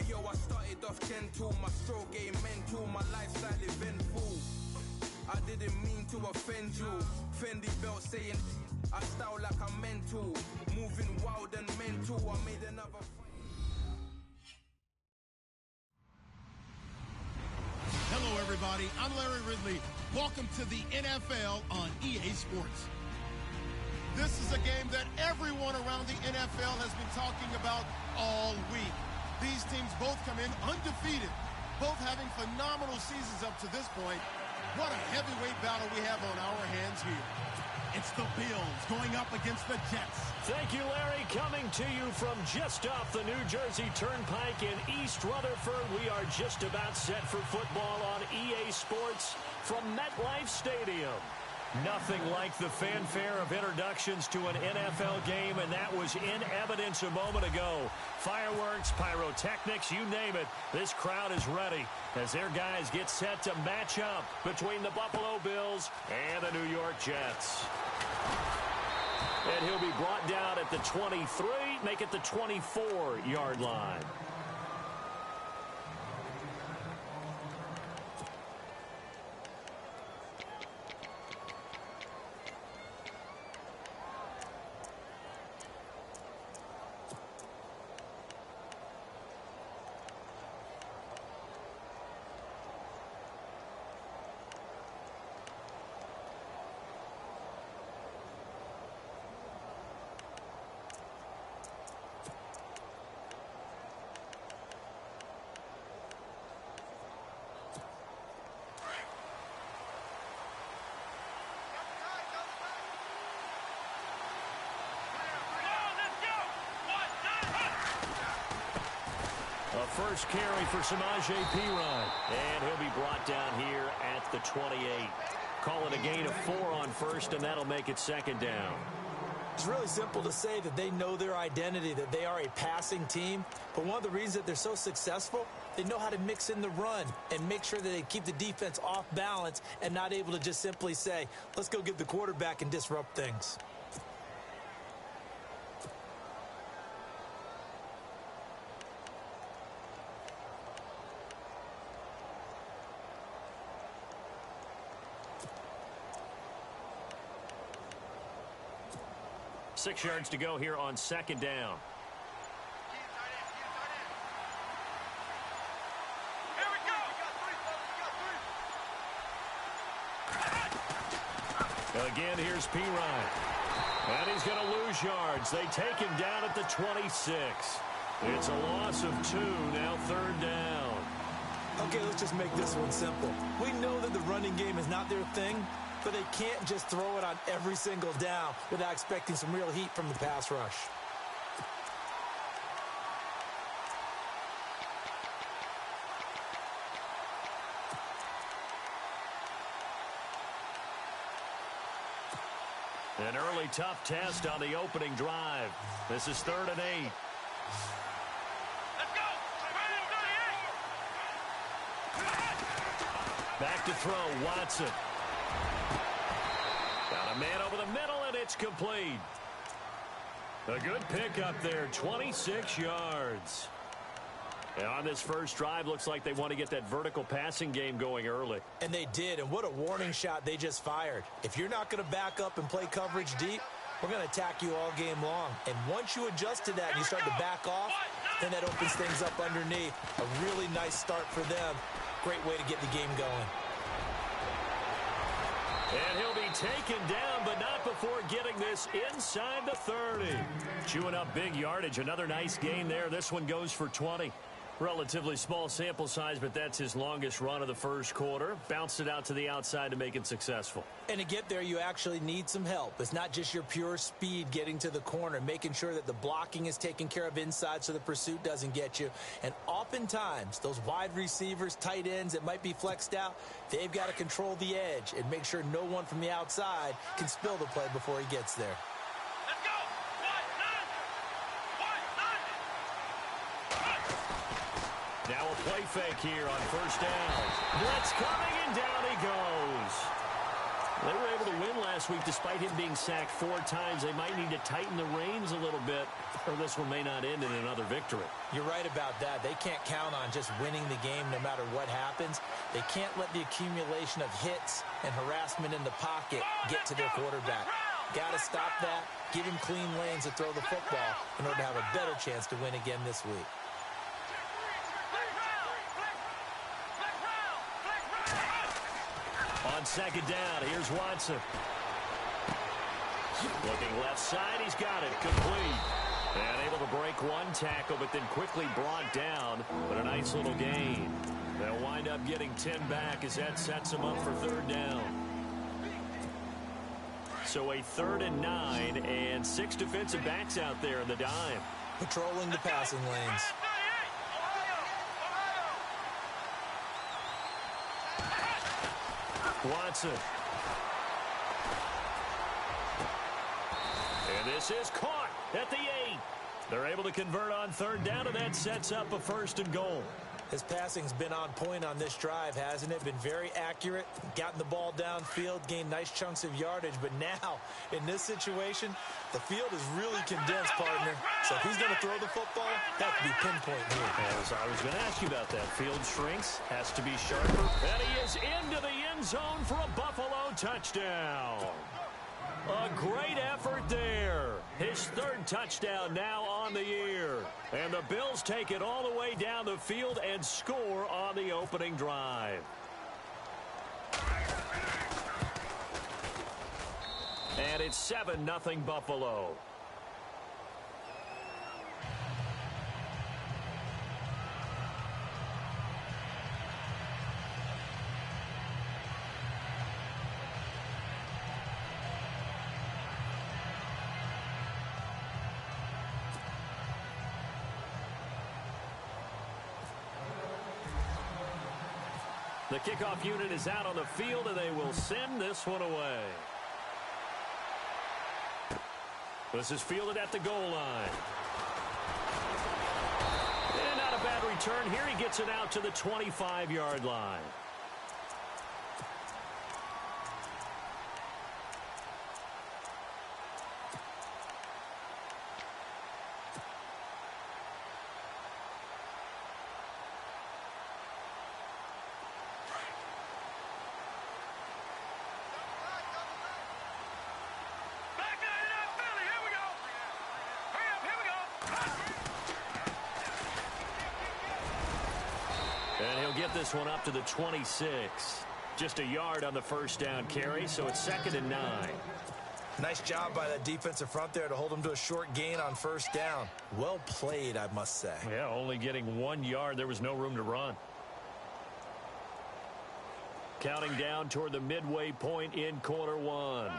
yo, I started off gentle, my stroke game mental, my lifestyle eventful. I didn't mean to offend you. Fendi belt saying I style like I'm mental, moving wild and mental. I made another. Hello, everybody. I'm Larry Ridley. Welcome to the NFL on EA Sports. This is a game that everyone around the NFL has been talking about all week. These teams both come in undefeated, both having phenomenal seasons up to this point. What a heavyweight battle we have on our hands here. It's the Bills going up against the Jets. Thank you, Larry. Coming to you from just off the New Jersey Turnpike in East Rutherford. We are just about set for football on EA Sports from MetLife Stadium. Nothing like the fanfare of introductions to an NFL game, and that was in evidence a moment ago. Fireworks, pyrotechnics, you name it. This crowd is ready as their guys get set to match up between the Buffalo Bills and the New York Jets. And he'll be brought down at the 23, make it the 24-yard line. First carry for Samaje Perine, and he'll be brought down here at the 28. Call it a gain of 4 on first, and that'll make it second down. It's really simple to say that they know their identity, that they are a passing team. But one of the reasons that they're so successful, they know how to mix in the run and make sure that they keep the defense off balance and not able to just simply say, let's go get the quarterback and disrupt things. Six yards to go here on second down. Here we go. Again, here's Perine. And he's going to lose yards. They take him down at the 26. It's a loss of 2, now third down. Okay, let's just make this one simple. We know that the running game is not their thing, but they can't just throw it on every single down without expecting some real heat from the pass rush. An early tough test on the opening drive. This is 3rd and 8. Let's go. Back to throw, Watson. Got a man over the middle, and it's complete. A good pick up there, 26 yards. And on this first drive, looks like they want to get that vertical passing game going early. And they did, and what a warning shot they just fired. If you're not going to back up and play coverage deep, we're going to attack you all game long. And once you adjust to that and you start to back off, then that opens things up underneath. A really nice start for them. Great way to get the game going. And he'll be taken down, but not before getting this inside the 30. Chewing up big yardage. Another nice gain there. This one goes for 20. Relatively small sample size, but that's his longest run of the first quarter. Bounced it out to the outside to make it successful. And to get there, you actually need some help. It's not just your pure speed getting to the corner, making sure that the blocking is taken care of inside so the pursuit doesn't get you. And oftentimes, those wide receivers, tight ends that might be flexed out, they've got to control the edge and make sure no one from the outside can spill the play before he gets there. Now a play fake here on first down. Blitz coming, and down he goes. They were able to win last week despite him being sacked 4 times. They might need to tighten the reins a little bit, or this one may not end in another victory. You're right about that. They can't count on just winning the game no matter what happens. They can't let the accumulation of hits and harassment in the pocket get to their quarterback. Got to stop that. Give him clean lanes to throw the football in order to have a better chance to win again this week. On second down, here's Watson. Looking left side, he's got it. Complete. And able to break one tackle, but then quickly brought down. But a nice little gain. They'll wind up getting 10 back as that sets them up for third down. So a 3rd and 9 and 6 defensive backs out there in the dime. Patrolling the passing lanes. Watson. And this is caught at the 8. They're able to convert on third down, and that sets up a 1st and goal. His passing's been on point on this drive, hasn't it? Been very accurate, gotten the ball downfield, gained nice chunks of yardage. But now, in this situation, the field is really condensed, partner. So if he's going to throw the football, that could be pinpoint here. As I was going to ask you about that. Field shrinks, has to be sharper. And he is into the end zone for a Buffalo touchdown. A great effort there. His 3rd touchdown now on the year. And the Bills take it all the way down the field and score on the opening drive. And it's 7-0 Buffalo. The kickoff unit is out on the field, and they will send this one away. This is fielded at the goal line. And not a bad return here. He gets it out to the 25-yard line. And he'll get this one up to the 26. Just a yard on the 1st down carry, so it's 2nd and 9. Nice job by that defensive front there to hold him to a short gain on 1st down. Well played, I must say. Yeah, only getting 1 yard. There was no room to run. Counting down toward the midway point in quarter 1.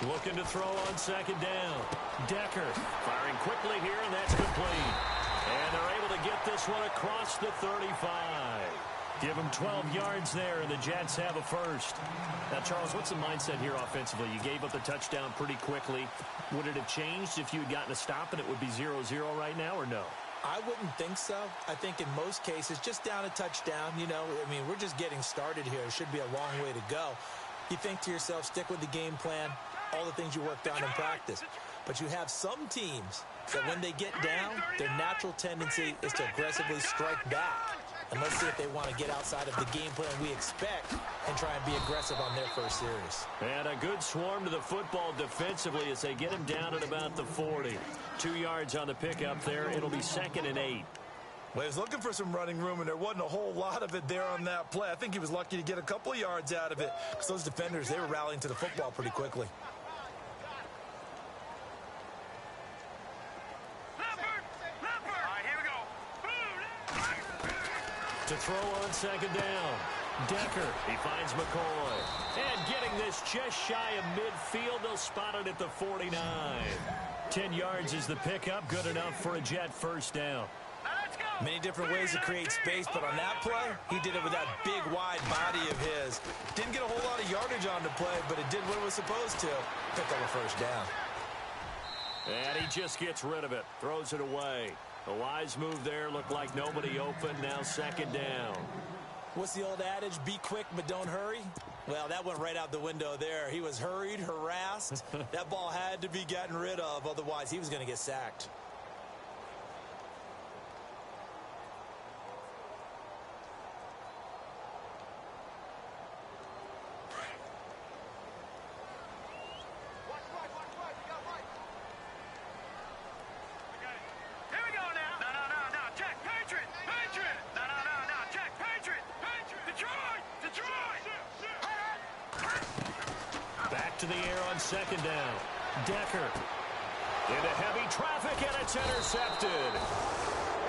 Looking to throw on 2nd down. Decker firing quickly here, and that's complete. And they're able to get this one across the 35. Give them 12 yards there, and the Jets have a 1st. Now, Charles, what's the mindset here offensively? You gave up the touchdown pretty quickly. Would it have changed if you had gotten a stop and it would be 0-0 right now, or no? I wouldn't think so. I think in most cases, just down a touchdown, you know, I mean, we're just getting started here. It should be a long way to go. You think to yourself, stick with the game plan, all the things you worked on in practice. But you have some teams that when they get down, their natural tendency is to aggressively strike back. And let's see if they want to get outside of the game plan we expect and try and be aggressive on their first series. And a good swarm to the football defensively as they get him down at about the 40. 2 yards on the pickup there. It'll be 2nd and 8. Well, he was looking for some running room, and there wasn't a whole lot of it there on that play. I think he was lucky to get a couple of yards out of it because those defenders, they were rallying to the football pretty quickly. To throw on 2nd down. Decker, he finds McCoy. And getting this just shy of midfield, they'll spot it at the 49. 10 yards is the pickup, good enough for a Jet 1st down. Many different ways to create space, but on that play, he did it with that big, wide body of his. Didn't get a whole lot of yardage on the play, but it did what it was supposed to. Picked up a 1st down. And he just gets rid of it, throws it away. A wise move there. Looked like nobody open. Now second down. What's the old adage? Be quick, but don't hurry. Well, that went right out the window there. He was hurried, harassed. That ball had to be gotten rid of. Otherwise, he was going to get sacked. To the air on second down. Decker into heavy traffic, and it's intercepted.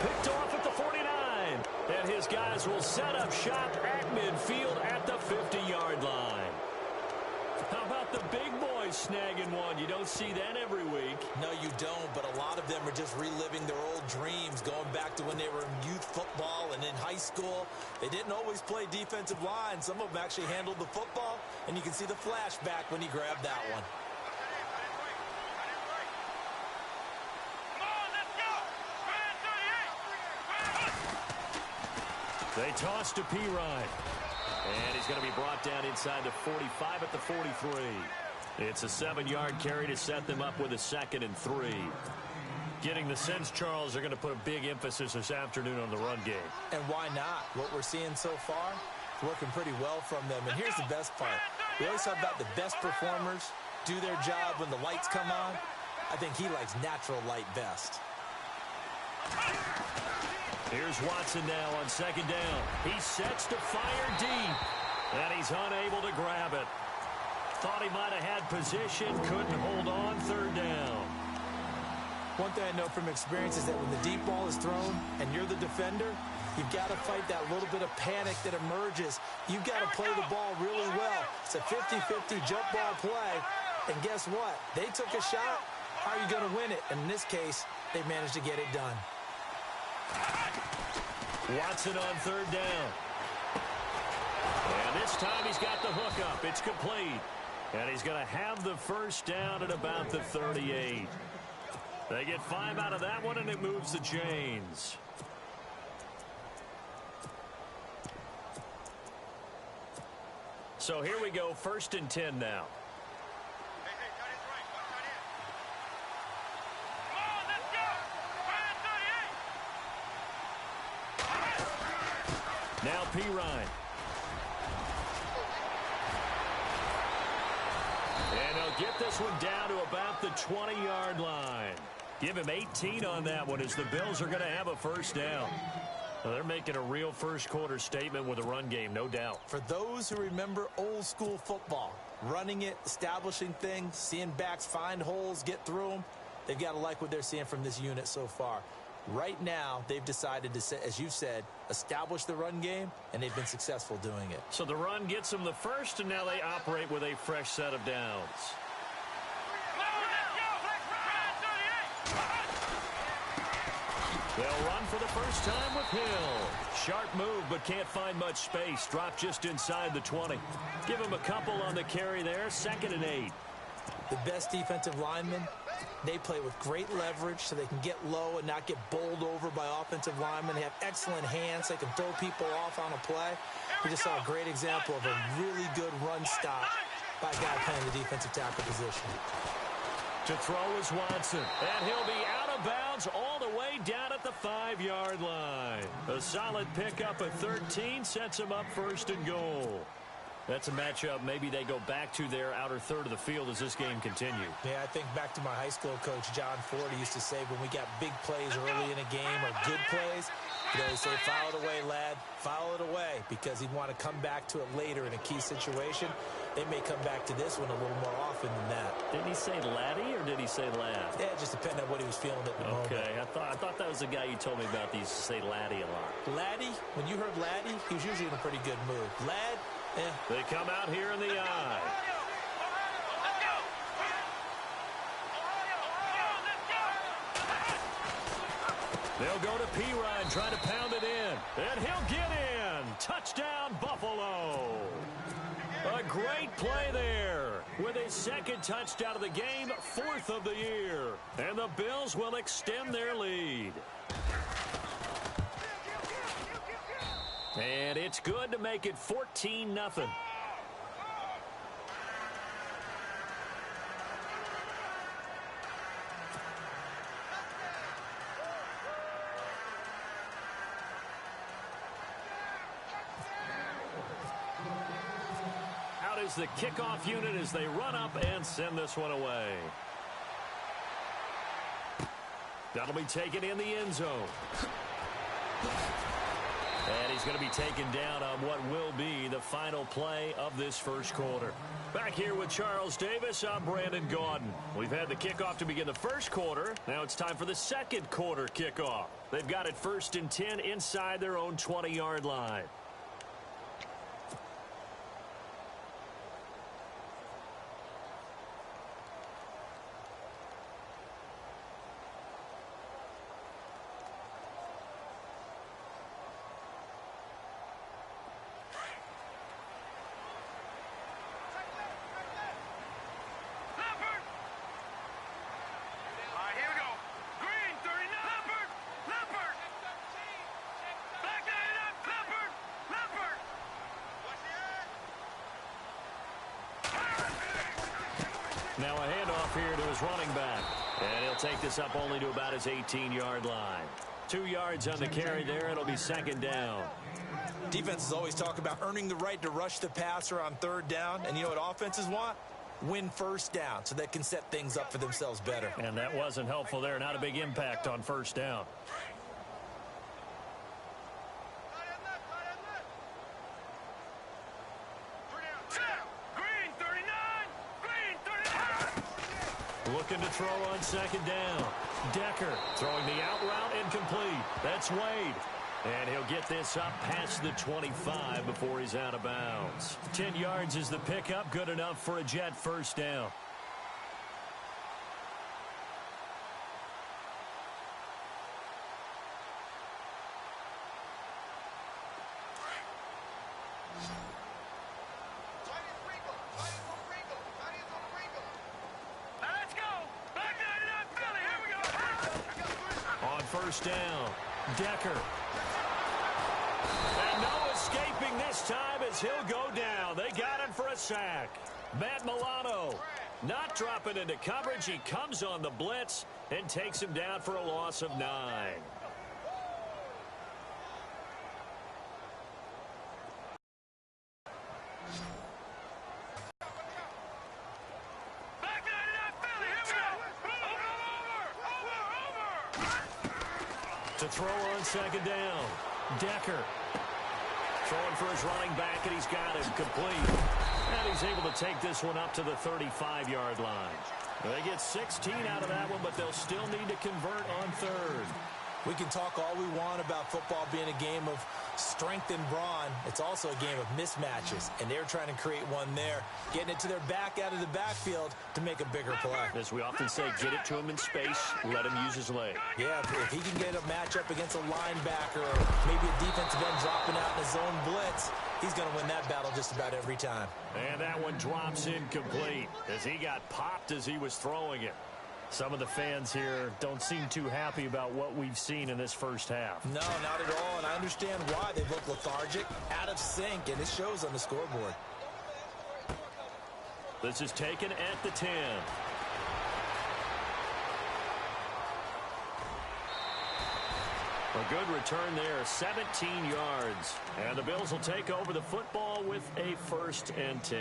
Picked off at the 49. And his guys will set up shop at midfield at the 50-yard line. How about the big boys snagging one? You don't see that every week. No, you don't, but a lot of them are just reliving their old dreams, going back to when they were in youth football and in high school. They didn't always play defensive line. Some of them actually handled the football, and you can see the flashback when he grabbed that one. They toss to Pirine. And he's going to be brought down inside the 45 at the 43. It's a 7-yard carry to set them up with a 2nd and 3. Getting the sense, Charles, they're going to put a big emphasis this afternoon on the run game. And why not? What we're seeing so far, working pretty well from them. And here's the best part. We always talk about the best performers do their job when the lights come on. I think he likes natural light best. Here's Watson now on second down. He sets to fire deep, and he's unable to grab it. Thought he might have had position, couldn't hold on, third down. One thing I know from experience is that when the deep ball is thrown and you're the defender, you've got to fight that little bit of panic that emerges. You've got to play the ball really well. It's a 50-50 jump ball play, and guess what? They took a shot. How are you going to win it? And in this case, they managed to get it done. Watson on third down. And this time he's got the hook up. It's complete. And he's going to have the first down at about the 38. They get 5 out of that one, and it moves the chains. So here we go, 1st and 10 now. Now Pirine. And he'll get this one down to about the 20-yard line. Give him 18 on that one as the Bills are going to have a first down. Well, they're making a real first-quarter statement with a run game, no doubt. For those who remember old-school football, running it, establishing things, seeing backs find holes, get through them, they've got to like what they're seeing from this unit so far. Right now, they've decided to, as you said, establish the run game, and they've been successful doing it. So the run gets them the first, and now they operate with a fresh set of downs. They'll run for the first time with Hill. Sharp move, but can't find much space. Drop just inside the 20. Give him a couple on the carry there. 2nd and 8. The best defensive linemen, they play with great leverage so they can get low and not get bowled over by offensive linemen. They have excellent hands. They can throw people off on a play. We just saw a great example of a really good run stop by a guy playing the defensive tackle position. To throw is Watson, and he'll be out of bounds all the way down at the 5-yard line. A solid pickup at 13 sets him up 1st and goal. That's a matchup maybe they go back to their outer third of the field as this game continues. Yeah, I think back to my high school coach, John Ford, he used to say when we got big plays early in a game or good plays, he'd always say, foul it away, lad, foul it away, because he'd want to come back to it later in a key situation. They may come back to this one a little more often than that. Didn't he say laddie or did he say lad? Yeah, it just depended on what he was feeling at the moment. Okay, I thought that was the guy you told me about. He used to say laddie a lot. Laddie, when you heard laddie, he was usually in a pretty good mood. Lad, yeah. They come out here in the eye. They'll go to Pirine, trying to pound it in. And he'll get in. Touchdown, Buffalo. A great play there. with his second touchdown of the game, 4th of the year. And the Bills will extend their lead. And it's good to make it 14-0. Out is the kickoff unit as they run up and send this one away. That'll be taken in the end zone. And he's going to be taken down on what will be the final play of this first quarter. Back here with Charles Davis, I'm Brandon Gaudin. We've had the kickoff to begin the first quarter. Now it's time for the second quarter kickoff. They've got it 1st and 10 inside their own 20-yard line. Now a handoff here to his running back. And he'll take this up only to about his 18-yard line. 2 yards on the carry there. It'll be second down. Defenses always talk about earning the right to rush the passer on 3rd down. And you know what offenses want? Win first down so they can set things up for themselves better. And that wasn't helpful there. Not a big impact on 1st down. Looking to throw on 2nd down. Decker throwing the out route incomplete. That's Wade. And he'll get this up past the 25 before he's out of bounds. 10 yards is the pickup. Good enough for a Jet first down. First down. Decker. And no escaping this time as he'll go down. They got him for a sack. Matt Milano not dropping into coverage. He comes on the blitz and takes him down for a loss of 9. To throw on 2nd down. Decker throwing for his running back, and he's got him complete. And he's able to take this one up to the 35-yard line. They get 16 out of that one, but they'll still need to convert on 3rd. We can talk all we want about football being a game of strength and brawn. It's also a game of mismatches, and they're trying to create one there, getting it to their back out of the backfield to make a bigger play. As we often say, get it to him in space, let him use his leg. Yeah, if he can get a matchup against a linebacker or maybe a defensive end dropping out in his own blitz, he's going to win that battle just about every time. And that one drops incomplete as he got popped as he was throwing it. Some of the fans here don't seem too happy about what we've seen in this first half. No, not at all, and I understand why. They look lethargic, out of sync, and it shows on the scoreboard. This is taken at the 10. A good return there, 17 yards. And the Bills will take over the football with a 1st and 10.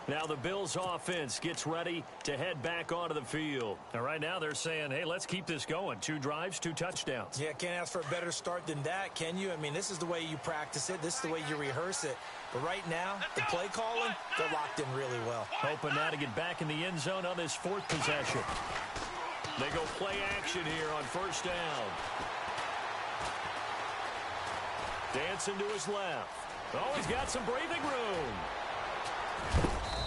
Now the Bills offense gets ready to head back onto the field. And right now they're saying, hey, let's keep this going. 2 drives, 2 touchdowns. Yeah, can't ask for a better start than that, can you? I mean, this is the way you practice it. This is the way you rehearse it. But right now, the play calling, they're locked in really well. Hoping now to get back in the end zone on this 4th possession. They go play action here on 1st down. Dancing to his left. Oh, he's got some breathing room.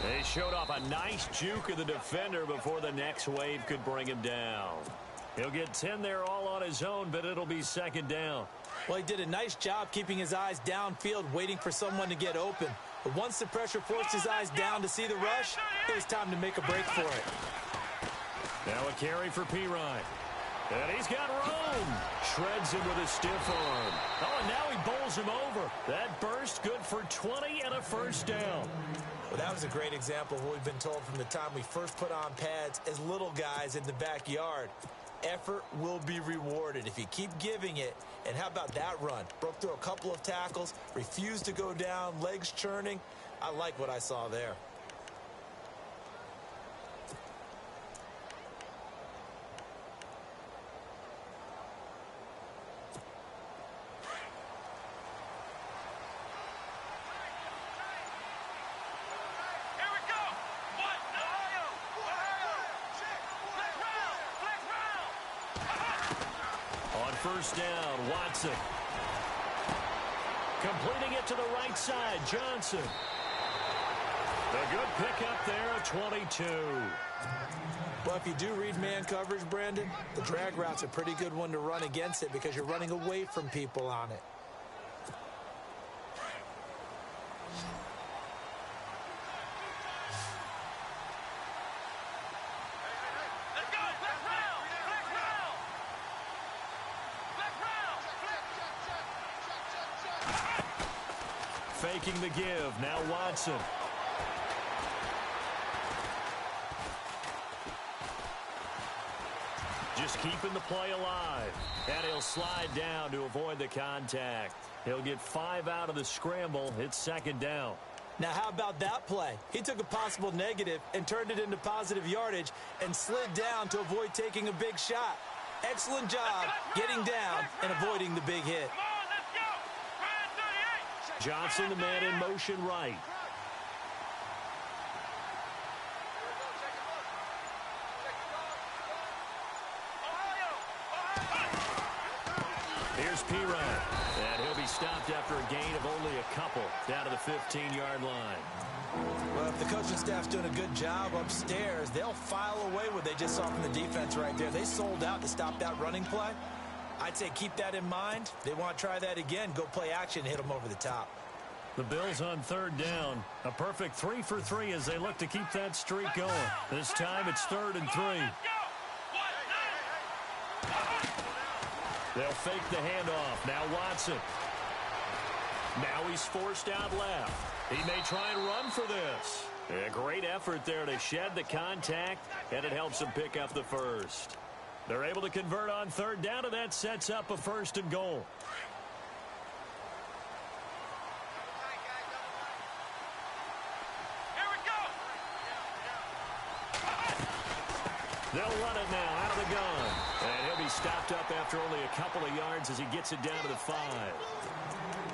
They showed off a nice juke of the defender before the next wave could bring him down. He'll get 10 there all on his own, but it'll be 2nd down. Well, he did a nice job keeping his eyes downfield, waiting for someone to get open. But once the pressure forced his eyes down to see the rush, it was time to make a break for it. Now a carry for Pirine. And he's got room. Shreds him with a stiff arm. Oh, and now he bowls him over. That burst good for 20 and a first down. Well, that was a great example of what we've been told from the time we first put on pads as little guys in the backyard. Effort will be rewarded if you keep giving it. And how about that run? Broke through a couple of tackles, refused to go down, legs churning. I like what I saw there. First down, Watson. Completing it to the right side, Johnson. A good pickup there at 22. Well, if you do read man coverage, Brandon, the drag route's a pretty good one to run against it because you're running away from people on it. Faking the give. Now Watson. Just keeping the play alive. And he'll slide down to avoid the contact. He'll get 5 out of the scramble. It's second down. Now, how about that play? He took a possible negative and turned it into positive yardage and slid down to avoid taking a big shot. Excellent job getting down and avoiding the big hit. Johnson, the man in motion right. Here's Pirine. And he'll be stopped after a gain of only a couple down to the 15-yard line. Well, if the coaching staff's doing a good job upstairs, they'll file away what they just saw from the defense right there. They sold out to stop that running play. I'd say keep that in mind. They want to try that again. Go play action and hit them over the top. The Bills on third down. A perfect 3 for 3 as they look to keep that streak going. This time it's 3rd and 3. They'll fake the handoff. Now Watson. Now he's forced out left. He may try and run for this. A great effort there to shed the contact, and it helps him pick up the first. They're able to convert on third down, and that sets up a 1st and goal. They'll run it now out of the gun. And he'll be stopped up after only a couple of yards as he gets it down to the 5.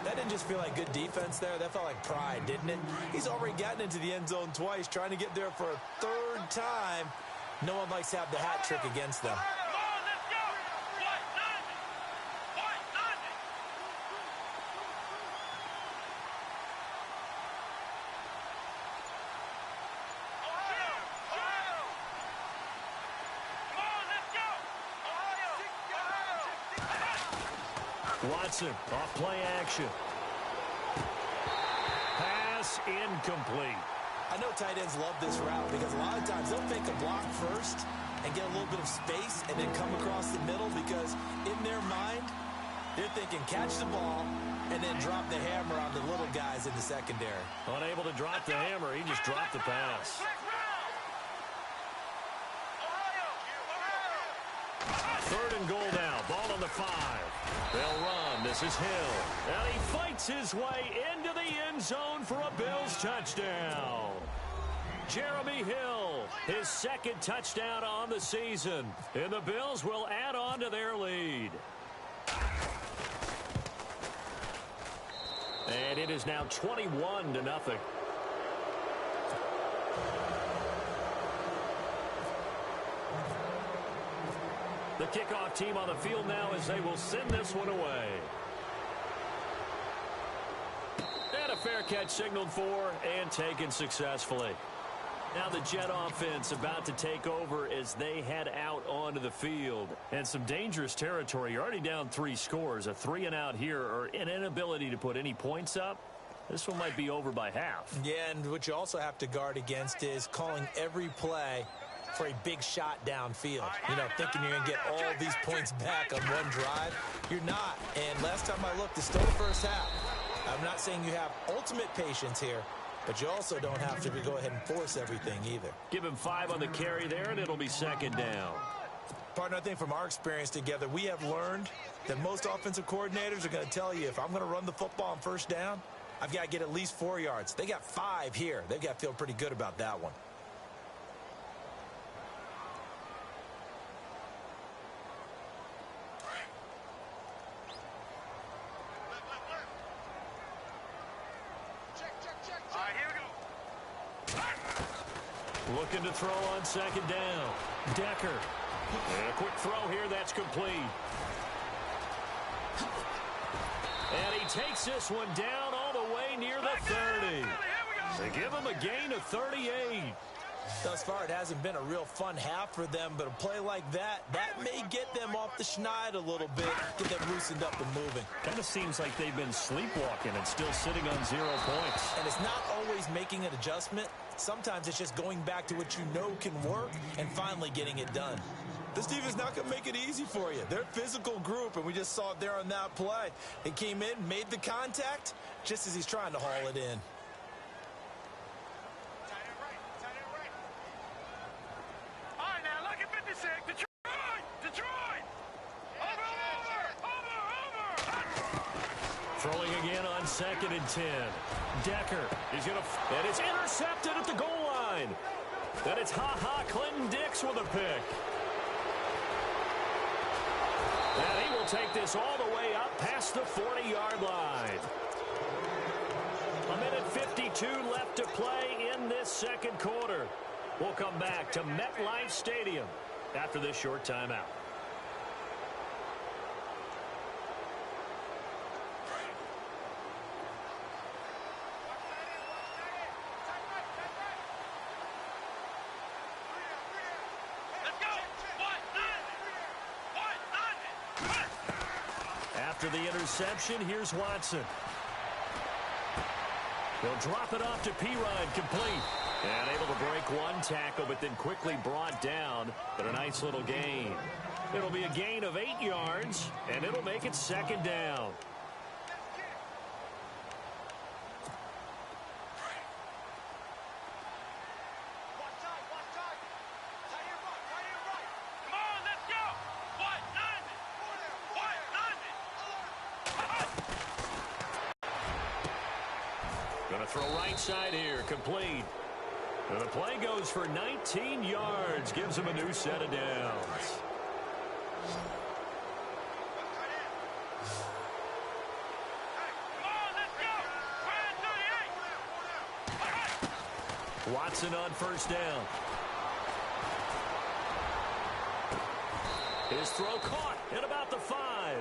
That didn't just feel like good defense there. That felt like pride, didn't it? He's already gotten into the end zone twice, trying to get there for a 3rd time. No one likes to have the hat trick against them. Watson off play action. Pass incomplete. I know tight ends love this route because a lot of times they'll fake a block first and get a little bit of space and then come across the middle because in their mind, they're thinking catch the ball and then drop the hammer on the little guys in the secondary. Unable to drop the hammer, he just dropped the pass. 3rd and goal now. Ball on the 5. They'll run. This is Hill. And he fights his way into the end zone for a Bills touchdown. Jeremy Hill, his 2nd touchdown on the season. And the Bills will add on to their lead. And it is now 21-0. The kickoff team on the field now as they will send this one away. And a fair catch signaled for and taken successfully. Now the Jet offense about to take over as they head out onto the field. And some dangerous territory. You're already down 3 scores. A 3-and-out here or an inability to put any points up This one might be over by half. Yeah, and what you also have to guard against is calling every play for a big shot downfield. You know, thinking you're going to get all these points back on one drive. You're not. And last time I looked, it's still the first half. I'm not saying you have ultimate patience here, but you also don't have to go ahead and force everything either. Give him 5 on the carry there, and it'll be second down. Partner, I think from our experience together, we have learned that most offensive coordinators are going to tell you, if I'm going to run the football on first down, I've got to get at least 4 yards. They got 5 here. They've got to feel pretty good about that one. Looking to throw on second down. Decker. And a quick throw here. That's complete. And he takes this one down all the way near the 30. They give him a gain of 38. Thus far, it hasn't been a real fun half for them, but a play like that may get them off the schneid a little bit, get them loosened up and moving. Kind of seems like they've been sleepwalking and still sitting on 0 points. And it's not always making an adjustment. Sometimes it's just going back to what you know can work and finally getting it done. This defense is not going to make it easy for you. They're a physical group, and we just saw it there on that play. He came in, made the contact, just as he's trying to haul it in. Throwing again on 2nd and 10. Decker is going to... And it's intercepted at the goal line. Then it's Clinton Dix with a pick. And he will take this all the way up past the 40-yard line. 1:52 left to play in this second quarter. We'll come back to MetLife Stadium after this short timeout. After the interception, here's Watson. He'll drop it off to Pirine, complete. And able to break one tackle, but then quickly brought down. But a nice little gain. It'll be a gain of 8 yards, and it'll make it second down. Going to throw right side here, complete. And the play goes for 19 yards, gives him a new set of downs. Watson on first down. His throw caught at about the 5.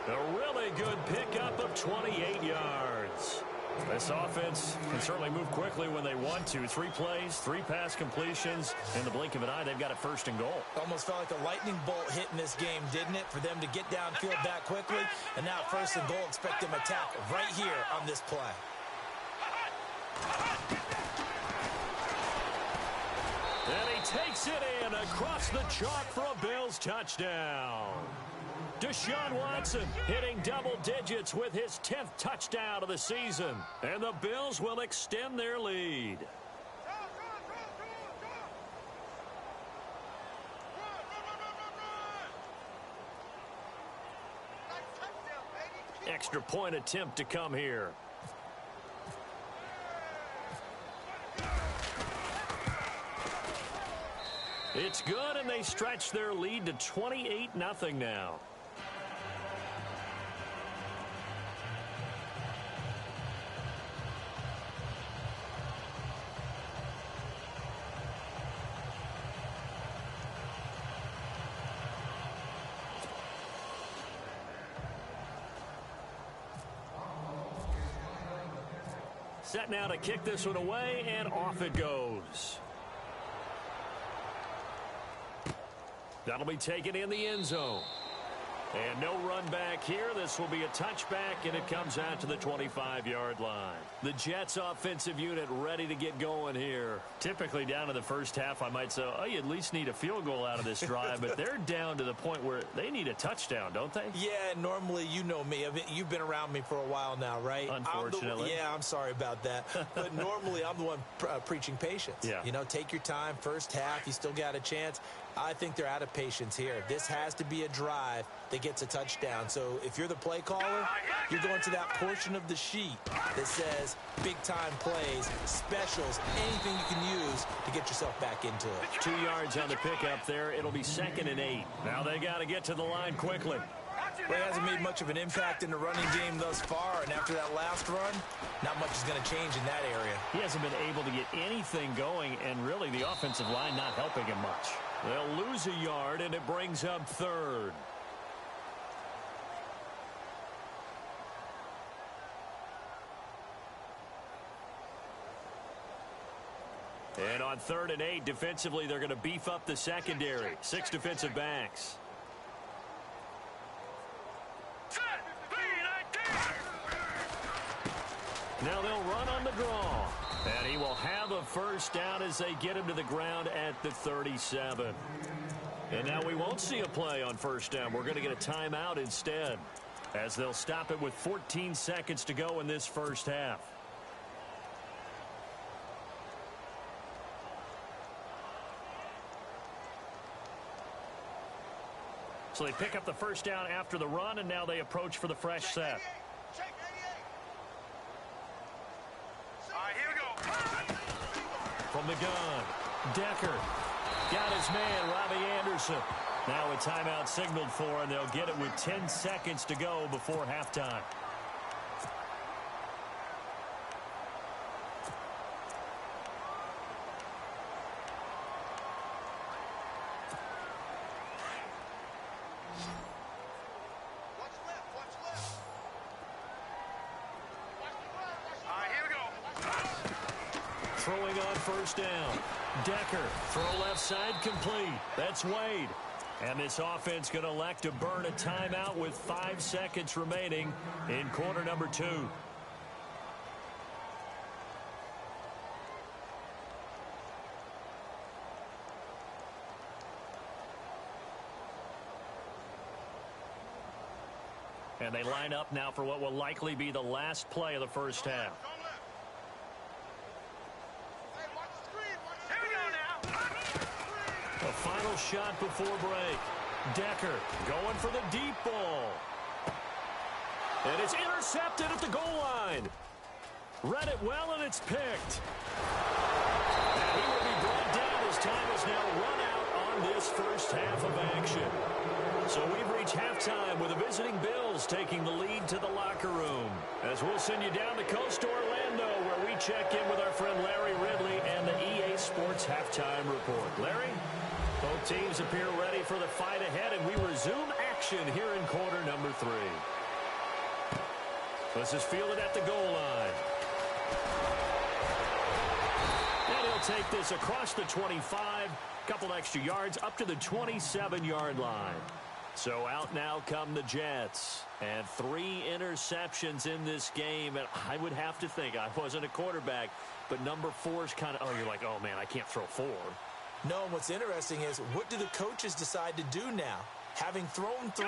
A really good pickup of 28 yards. This offense can certainly move quickly when they want to. 3 plays, 3 pass completions. In the blink of an eye, they've got it first and goal. Almost felt like a lightning bolt hit in this game, didn't it? For them to get downfield that quickly. And now first and goal, expect them to attack right here on this play. And he takes it in across the chalk for a Bills touchdown. Deshaun Watson hitting double digits with his 10th touchdown of the season. And the Bills will extend their lead. Extra point attempt to come here. It's good, and they stretch their lead to 28-0 now. Set now to kick this one away, and off it goes. That'll be taken in the end zone. And no run back here. This will be a touchback, and it comes out to the 25-yard line. The Jets offensive unit ready to get going here. Typically down to the first half, I might say, oh, you at least need a field goal out of this drive, but they're down to the point where they need a touchdown, don't they? Yeah, normally, you know me. You've been around me for a while now, right? Unfortunately. I'm sorry about that. But normally, I'm the one preaching patience. Yeah. You know, take your time. First half, you still got a chance. I think they're out of patience here. This has to be a drive that gets a touchdown. So if you're the play caller, you're going to that portion of the sheet that says big-time plays, specials, anything you can use to get yourself back into it. 2 yards on the pickup there. It'll be 2nd and 8. Now they got to get to the line quickly. Well, he hasn't made much of an impact in the running game thus far, and after that last run, not much is going to change in that area. He hasn't been able to get anything going, and really the offensive line not helping him much. They'll lose a yard, and it brings up 3rd. And on 3rd and 8, defensively, they're going to beef up the secondary. 6 defensive backs. Now they'll run on the draw. And he will have a first down as they get him to the ground at the 37. And now we won't see a play on first down. We're going to get a timeout instead, as they'll stop it with 14 seconds to go in this first half. So they pick up the first down after the run, and now they approach for the fresh set. From the gun, Decker got his man, Robbie Anderson. Now a timeout signaled for, and they'll get it with 10 seconds to go before halftime. Throwing on first down. Decker, throw left side complete. That's Wade. And this offense going to elect to burn a timeout with 5 seconds remaining in quarter number 2. And they line up now for what will likely be the last play of the first half. The final shot before break. Decker going for the deep ball. And it's intercepted at the goal line. Read it well, and it's picked. And he will be brought down as time is now run out on this first half of action. So we've reached halftime with the visiting Bills taking the lead to the locker room. As we'll send you down the coast to Orlando, where we check in with our friend Larry Ridley and the EA Sports Halftime Report. Larry? Both teams appear ready for the fight ahead, and we resume action here in quarter number 3. This is fielded at the goal line. And he'll take this across the 25, couple extra yards, up to the 27-yard line. So out now come the Jets. And 3 interceptions in this game. And I would have to think, I wasn't a quarterback, but number 4 is kind of, oh, you're like, oh, man, I can't throw 4. No, what's interesting is, what do the coaches decide to do now? Having thrown 3,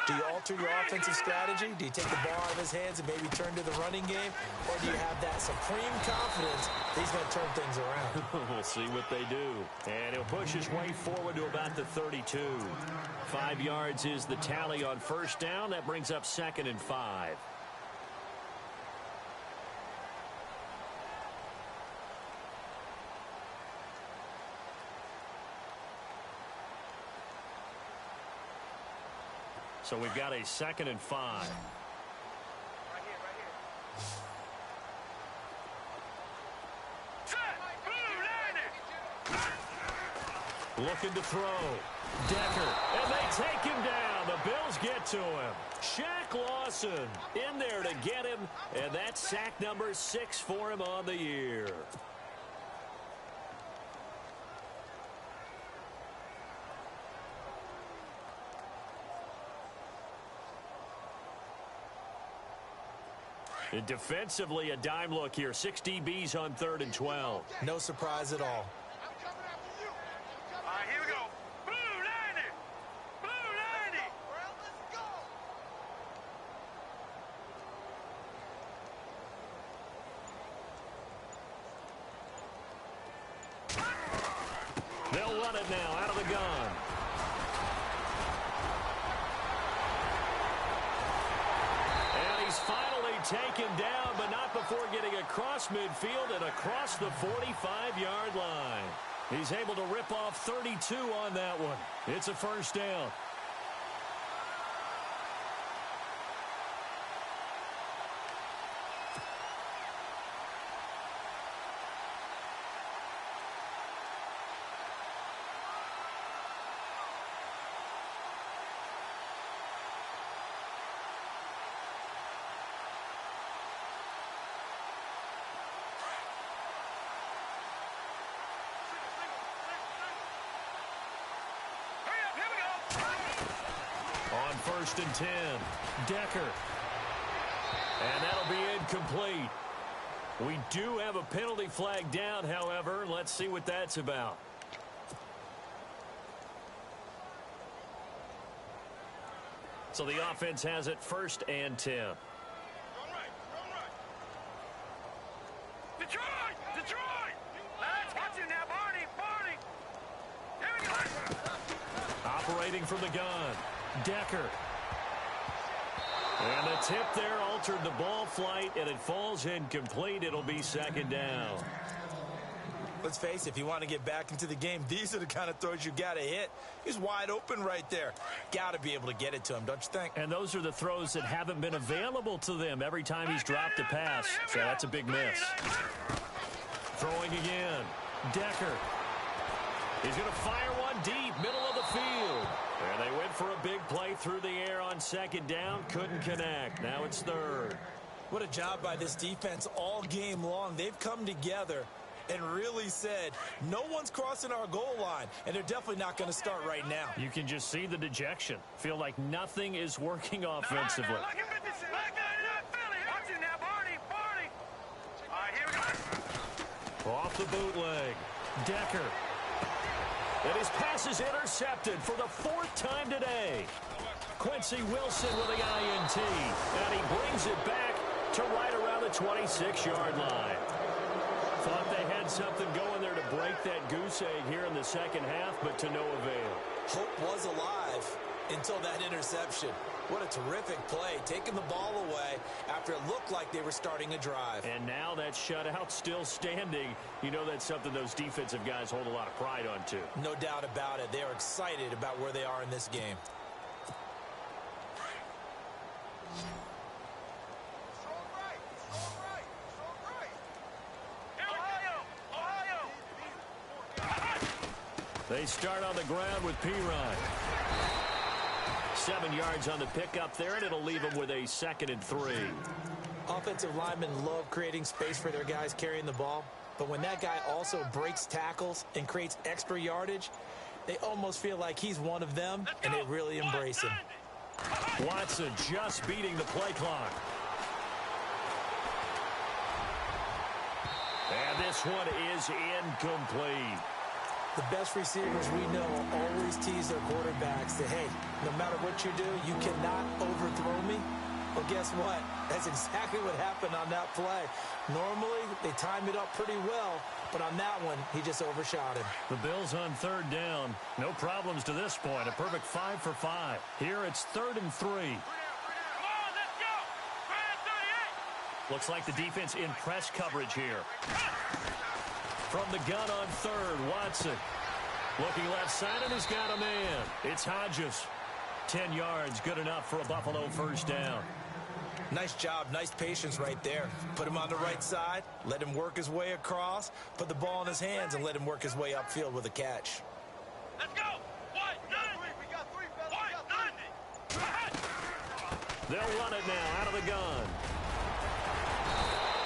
do you alter your offensive strategy? Do you take the ball out of his hands and maybe turn to the running game? Or do you have that supreme confidence that he's going to turn things around? We'll see what they do. And he'll push his way forward to about the 32. 5 yards is the tally on first down. That brings up 2nd and 5. So we've got a 2nd and 5. Right here. Looking to throw. Decker. And they take him down. The Bills get to him. Shaq Lawson in there to get him. And that's sack number 6 for him on the year. And defensively, a dime look here. 6 DBs on 3rd and 12. No surprise at all. All right, here we go. Blue 90. Blue 90. Let's go. They'll run it now out of the gun. And he's finally taken down, but not before getting across midfield and across the 45-yard line. He's able to rip off 32 on that one. It's a first down. On 1st and 10, Decker. And that'll be incomplete. We do have a penalty flag down, however. Let's see what that's about. So the offense has it 1st and 10. Detroit! Detroit! Let's watch you now, Barney! Barney! Here we go! Operating from the gun, Decker. And the tip there altered the ball flight, and it falls incomplete. It'll be 2nd down. Let's face it, if you want to get back into the game, these are the kind of throws you got to hit. He's wide open right there. Got to be able to get it to him, don't you think? And those are the throws that haven't been available to them every time he's dropped a pass. So that's a big miss. Throwing again, Decker. He's going to fire one deep, middle of the field. And they went for a big play through the air on 2nd down. Couldn't connect. Now it's 3rd. What a job by this defense all game long. They've come together and really said, no one's crossing our goal line, and they're definitely not going to start right now. You can just see the dejection. Feel like nothing is working offensively. Off the bootleg, Decker. And his pass is intercepted for the 4th time today. Quincy Wilson with the INT. And he brings it back to right around the 26-yard line. Thought they had something going there to break that goose egg here in the 2nd half, but to no avail. Hope was alive until that interception. What a terrific play, taking the ball away after it looked like they were starting a drive. And now that shutout still standing. You know that's something those defensive guys hold a lot of pride on, too. No doubt about it. They are excited about where they are in this game. They start on the ground with Pirine. 7 yards on the pickup there, and it'll leave them with a 2nd and 3. Offensive linemen love creating space for their guys carrying the ball, but when that guy also breaks tackles and creates extra yardage, they almost feel like he's one of them, and they really embrace him. Watson just beating the play clock. And this one is incomplete. The best receivers we know always tease their quarterbacks that, hey, no matter what you do, you cannot overthrow me. Well, guess what? That's exactly what happened on that play. Normally, they time it up pretty well, but on that one, he just overshot him. The Bills on 3rd down. No problems to this point. A perfect 5 for 5. Here it's 3rd and 3. Come on, let's go! 38! Looks like the defense in press coverage here. From the gun on 3rd, Watson. Looking left side, and he's got a man. It's Hodges. 10 yards, good enough for a Buffalo 1st down. Nice job, nice patience right there. Put him on the right side, let him work his way across, put the ball in his hands, and let him work his way upfield with a catch. Let's go! White 90! We got 3, fellas. White 90! They'll run it now out of the gun.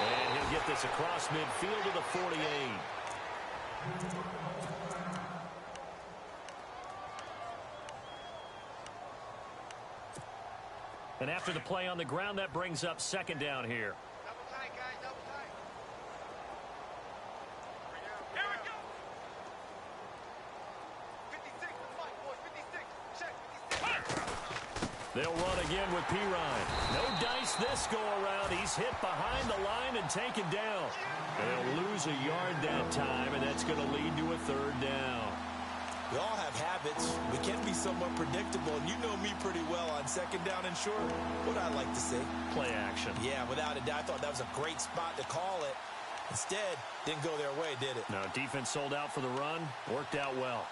And he'll get this across midfield to the 48. And after the play on the ground, that brings up 2nd down here. They'll run again with Pirine. No dice this go-around. He's hit behind the line and taken down. They'll lose a yard that time, and that's going to lead to a third down. We all have habits. We can be somewhat predictable, and you know me pretty well on second down and short. What I like to say? Play action. Yeah, without a doubt. I thought that was a great spot to call it. Instead, didn't go their way, did it? No, defense sold out for the run. Worked out well.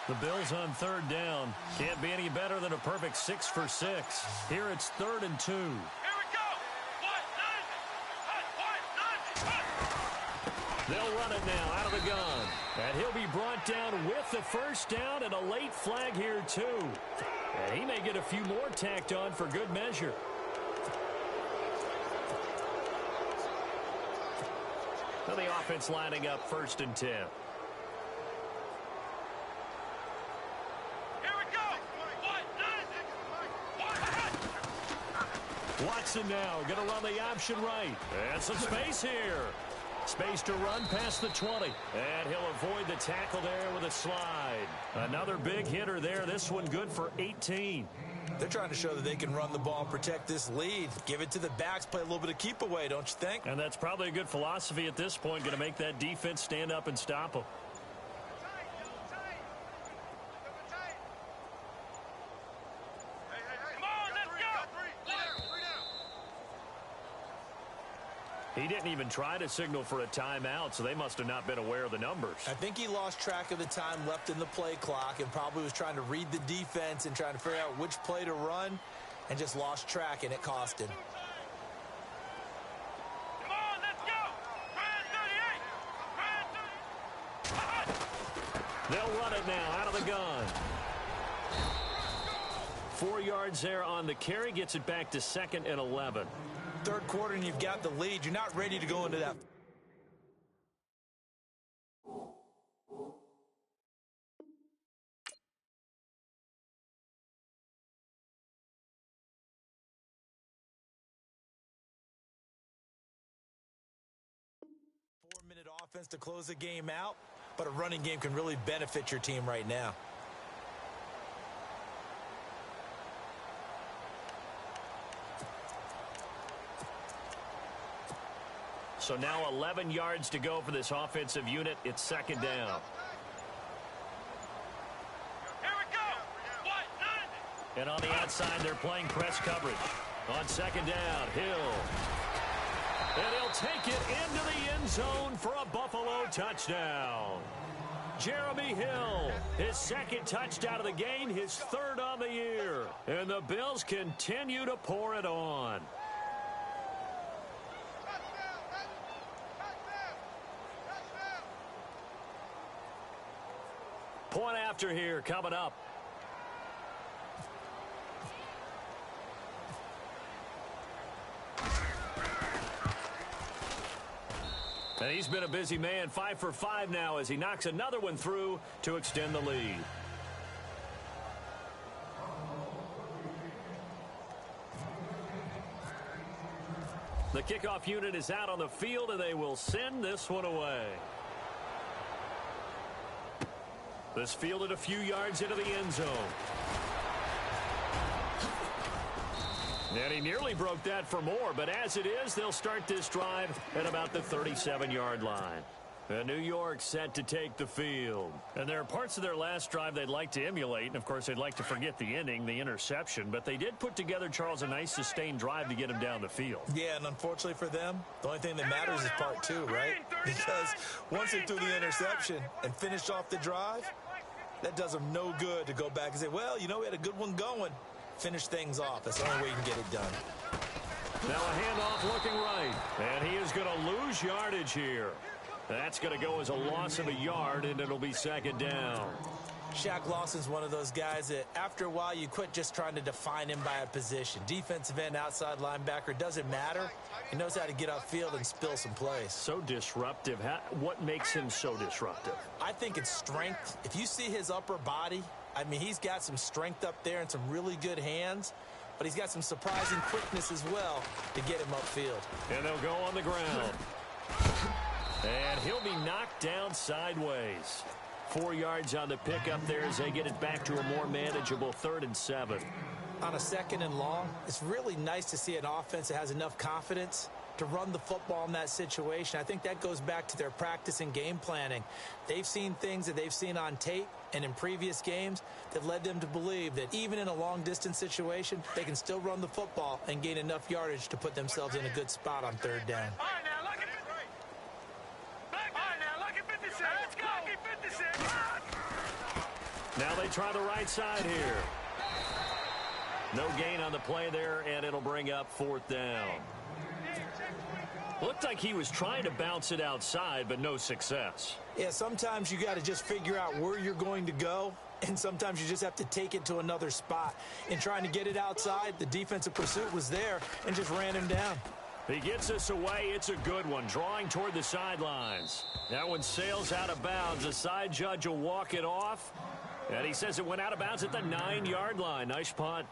The Bills on third down. Can't be any better than a perfect 6 for 6. Here it's 3rd and 2. Here we go. They'll run it now out of the gun. And he'll be brought down with the first down and a late flag here, too. And he may get a few more tacked on for good measure. So the offense lining up 1st and 10. Watson now going to run the option right. And some space here. Space to run past the 20. And he'll avoid the tackle there with a slide. Another big hitter there. This one good for 18. They're trying to show that they can run the ball and protect this lead. Give it to the backs, play a little bit of keep away, don't you think? And that's probably a good philosophy at this point. Going to make that defense stand up and stop them. He didn't even try to signal for a timeout, so they must have not been aware of the numbers. I think he lost track of the time left in the play clock and probably was trying to read the defense and trying to figure out which play to run and just lost track, and it cost him. Come on, let's go. They'll run it now out of the gun. 4 yards there on the carry. Gets it back to 2nd and 11. Third quarter and you've got the lead. You're not ready to go into that. Four-minute offense to close the game out, but a running game can really benefit your team right now. So now 11 yards to go for this offensive unit. It's 2nd down. Here we go. And on the outside, they're playing press coverage. On 2nd down, Hill. And he'll take it into the end zone for a Buffalo touchdown. Jeremy Hill, his 2nd touchdown of the game, his 3rd on the year. And the Bills continue to pour it on. Point after here coming up. And he's been a busy man, 5 for 5 now as he knocks another one through to extend the lead. The kickoff unit is out on the field, and they will send this one away. This fielded a few yards into the end zone. And he nearly broke that for more, but as it is, they'll start this drive at about the 37-yard line. And New York set to take the field. And there are parts of their last drive they'd like to emulate, and of course they'd like to forget the ending, the interception, but they did put together, Charles, a nice sustained drive to get him down the field. Yeah, and unfortunately for them, the only thing that matters is part 2, right? Because once they threw the interception and finished off the drive, that does them no good to go back and say, well, you know, we had a good one going. Finish things off. That's the only way you can get it done. Now a handoff looking right. And he is going to lose yardage here. That's going to go as a loss of a yard, and it'll be 2nd down. Shaq Lawson's one of those guys that after a while you quit just trying to define him by a position. Defensive end, outside linebacker, doesn't matter. He knows how to get upfield and spill some plays. So disruptive. What makes him so disruptive? I think it's strength. If you see his upper body, I mean, he's got some strength up there and some really good hands, but he's got some surprising quickness as well to get him upfield. And they'll go on the ground. And he'll be knocked down sideways. 4 yards on the pickup there as they get it back to a more manageable 3rd and 7. On a 2nd and long, it's really nice to see an offense that has enough confidence to run the football in that situation. I think that goes back to their practice and game planning. They've seen things that they've seen on tape and in previous games that led them to believe that even in a long-distance situation, they can still run the football and gain enough yardage to put themselves in a good spot on 3rd down. All right, now, look at 56. Let's go. 56. Now they try the right side here. No gain on the play there, and it'll bring up 4th down. Looked like he was trying to bounce it outside, but no success. Yeah, sometimes you got to just figure out where you're going to go, and sometimes you just have to take it to another spot. In trying to get it outside, the defensive pursuit was there and just ran him down. He gets us away. It's a good one, drawing toward the sidelines. That one sails out of bounds. The side judge will walk it off, and he says it went out of bounds at the 9-yard line. Nice punt.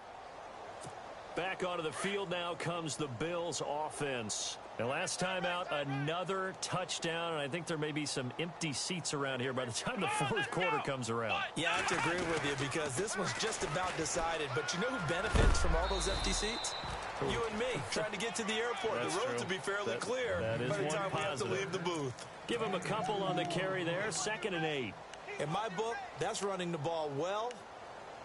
Back onto the field now comes the Bills offense. And last time out, another touchdown, and I think there may be some empty seats around here by the time the 4th quarter comes around. Yeah, I have to agree with you because this one's just about decided. But you know who benefits from all those empty seats? You and me, trying to get to the airport. That's the road true. to be fairly clear that by the is time one we have to leave the booth. Give him a couple on the carry there, 2nd and 8. In my book, that's running the ball well,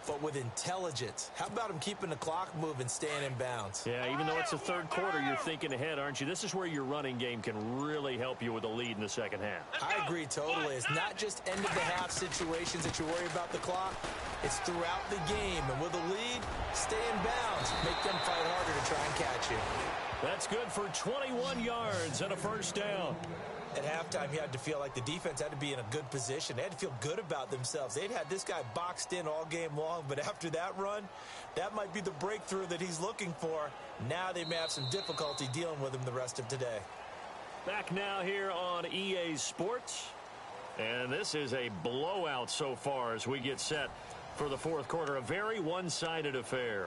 but with intelligence. How about him keeping the clock moving, staying in bounds? Yeah, even though it's the 3rd quarter, you're thinking ahead, aren't you? This is where your running game can really help you with a lead in the 2nd half. I agree totally. It's not just end-of-the-half situations that you worry about the clock. It's throughout the game. And with a lead, stay in bounds. Make them fight harder to try and catch you. That's good for 21 yards and a 1st down. At halftime, you had to feel like the defense had to be in a good position. They had to feel good about themselves. They'd had this guy boxed in all game long, but after that run, that might be the breakthrough that he's looking for. Now they may have some difficulty dealing with him the rest of today. Back now here on EA Sports. And this is a blowout so far as we get set for the 4th quarter. A very one-sided affair.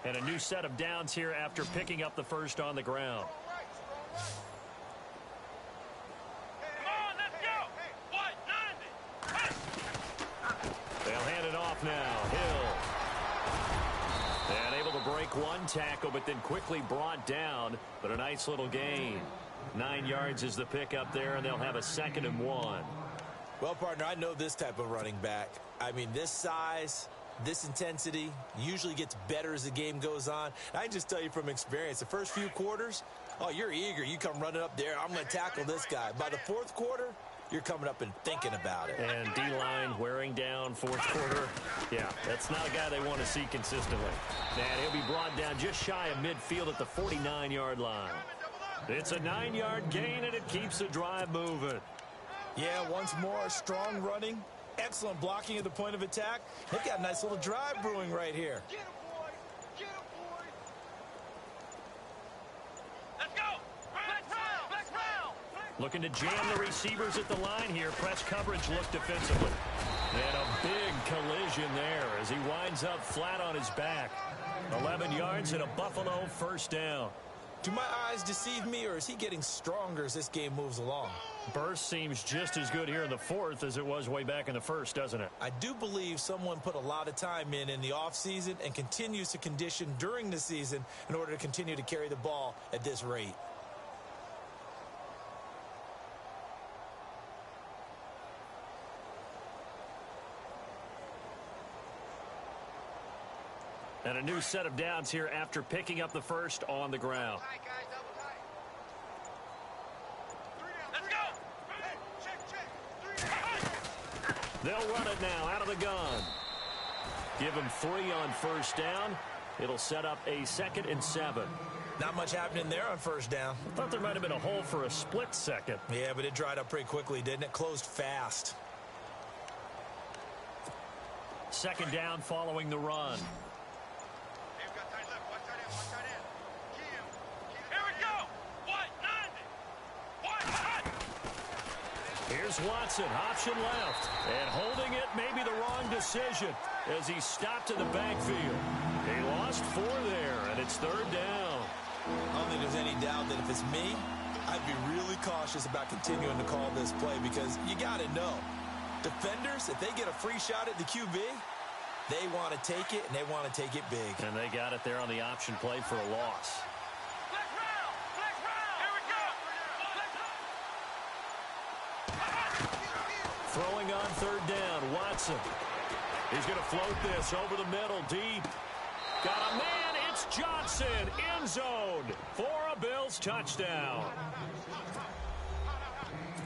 And a new set of downs here after picking up the 1st on the ground. Come on, let's go. What? 90. They'll hand it off now. Hill. And able to break one tackle, but then quickly brought down. But a nice little gain. 9 yards is the pickup there, and they'll have a 2nd and 1. Well, partner, I know this type of running back. I mean, this size, this intensity usually gets better as the game goes on. I can just tell you from experience, the first few quarters, oh, you're eager. You come running up there. I'm going to tackle this guy. By the 4th quarter, you're coming up and thinking about it. And D-line wearing down 4th quarter. Yeah, that's not a guy they want to see consistently. And he'll be brought down just shy of midfield at the 49-yard line. It's a 9-yard gain, and it keeps the drive moving. Yeah, once more, strong running, excellent blocking at the point of attack. They've got a nice little drive brewing right here. Get him, boy. Get him, boy. Let's go. Let's round. Looking to jam the receivers at the line here. Press coverage look defensively. And a big collision there as he winds up flat on his back. 11 yards and a Buffalo 1st down. Do my eyes deceive me, or is he getting stronger as this game moves along? Burst seems just as good here in the 4th as it was way back in the 1st, doesn't it? I do believe someone put a lot of time in the offseason and continues to condition during the season in order to continue to carry the ball at this rate. And a new set of downs here after picking up the 1st on the ground. Tight, guys, double tight. 3 down. Let's go. Hey, check. 3 down. They'll run it now out of the gun. Give him 3 on 1st down. It'll set up a 2nd and 7. Not much happening there on 1st down. Thought there might have been a hole for a split second. Yeah, but it dried up pretty quickly, didn't it? Closed fast. 2nd down following the run. Here we go. What? 90. What? Here's Watson, option left. And holding it may be the wrong decision as he stopped in the backfield. He lost 4 there, and it's 3rd down. I don't think there's any doubt that if it's me, I'd be really cautious about continuing to call this play because you got to know, defenders, if they get a free shot at the QB, they want to take it, and they want to take it big. And they got it there on the option play for a loss. Let's round! Here we go! Throwing on third down, Watson. He's going to float this over the middle, deep. Got a man, it's Johnson, end zone for a Bills touchdown.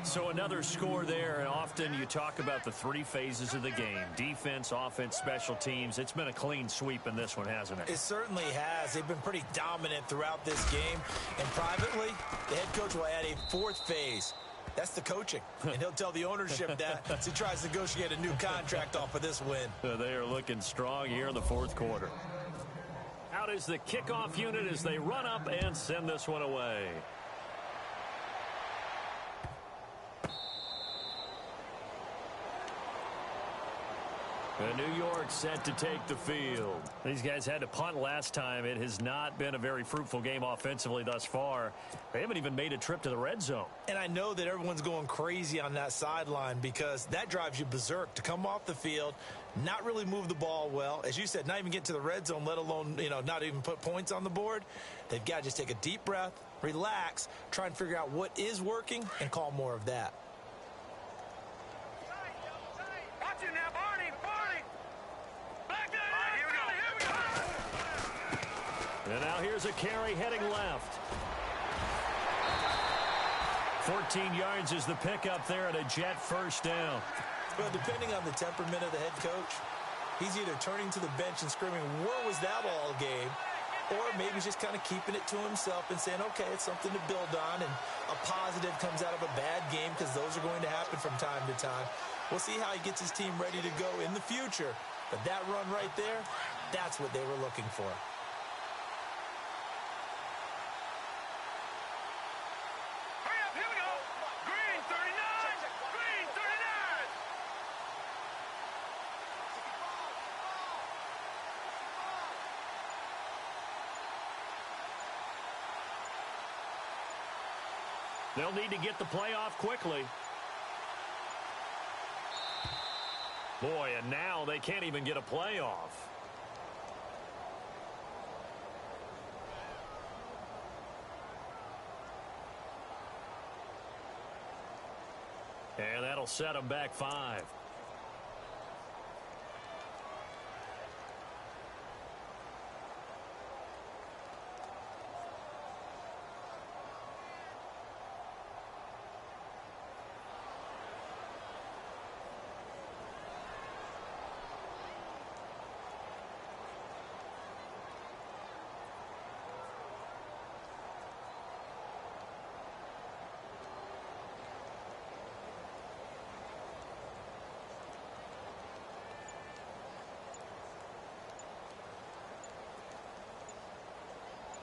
So another score there, and often you talk about the three phases of the game. Defense, offense, special teams. It's been a clean sweep in this one, hasn't it? It certainly has. They've been pretty dominant throughout this game. And privately, the head coach will add a fourth phase. That's the coaching. And he'll tell the ownership that as he tries to negotiate a new contract off of this win. They are looking strong here in the fourth quarter. Out is the kickoff unit as they run up and send this one away. And New York set to take the field. These guys had to punt last time. It has not been a very fruitful game offensively thus far. They haven't even made a trip to the red zone. And I know that everyone's going crazy on that sideline because that drives you berserk to come off the field, not really move the ball well. As you said, not even get to the red zone, let alone, not even put points on the board. They've got to just take a deep breath, relax, try and figure out what is working, and call more of that. Watch it now, Barney! Back there! Here we go! And now here's a carry heading left. 14 yards is the pickup there and a Jet first down. Well, depending on the temperament of the head coach, he's either turning to the bench and screaming, "Where was that all game?" Or maybe he's just kind of keeping it to himself and saying, okay, it's something to build on, and a positive comes out of a bad game because those are going to happen from time to time. We'll see how he gets his team ready to go in the future. But that run right there, that's what they were looking for. Hurry up, here we go! Green 39! Green 39! They'll need to get the play off quickly. Boy, and now they can't even get a play off. And that'll set them back 5.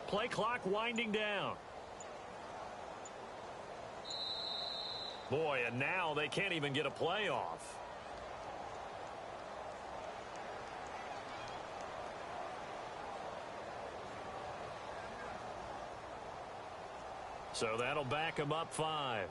Play clock winding down. Boy, and now they can't even get a play off. So that'll back them up 5.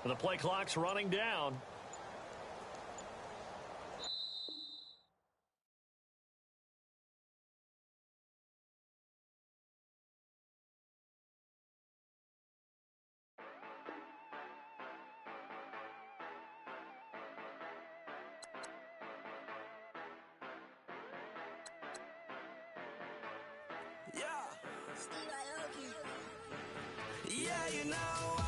The play clock's running down. Yeah. Yeah, you know